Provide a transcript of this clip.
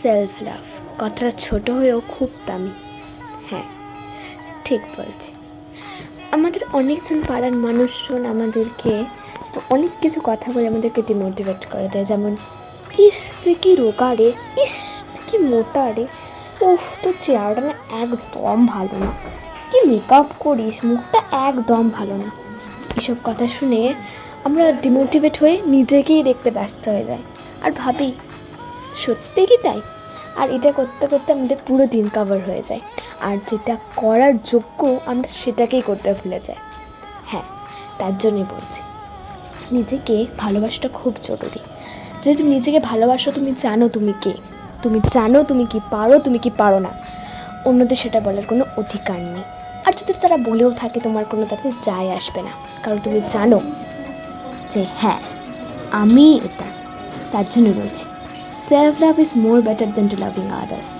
Self love কথাটা ছোট হয়েও খুব দামি। হ্যাঁ, ঠিক বলছি। আমাদের অনেকজন পাড়ার মানুষজন আমাদেরকে অনেক কিছু কথা বলে আমাদেরকে ডিমোটিভেট করে দেয়, যেমন ইস তুই কি রোগা রে, ইস তুই কি মোটা রে, উফ তোর চেহারাটা না একদম ভালো না, কি মেকআপ করিস, মুখটা একদম ভালো না। এসব কথা শুনে আমরা ডিমোটিভেট হয়ে নিজেকেই দেখতে ব্যস্ত হয়ে যাই আর ভাবি সত্যি কি তাই। আর এটা করতে করতে আমাদের পুরো দিন কভার হয়ে যায়, আর যেটা করার যোগ্য আমরা সেটাকেই করতে ভুলে যাই। হ্যাঁ, তার জন্যই বলছি নিজেকে ভালোবাসাটা খুব জরুরি। যদি তুমি নিজেকে ভালোবাসো, তুমি জানো তুমি কে, তুমি জানো তুমি কি পারো, তুমি কি পারো না, অন্যদের সেটা বলার কোনো অধিকার নেই। আর যদি তারা বলেও থাকে তোমার কোনো তাতে যায় আসবে না, কারণ তুমি জানো যে হ্যাঁ আমি এটা। তার জন্য বলছি self love is more better than to loving others.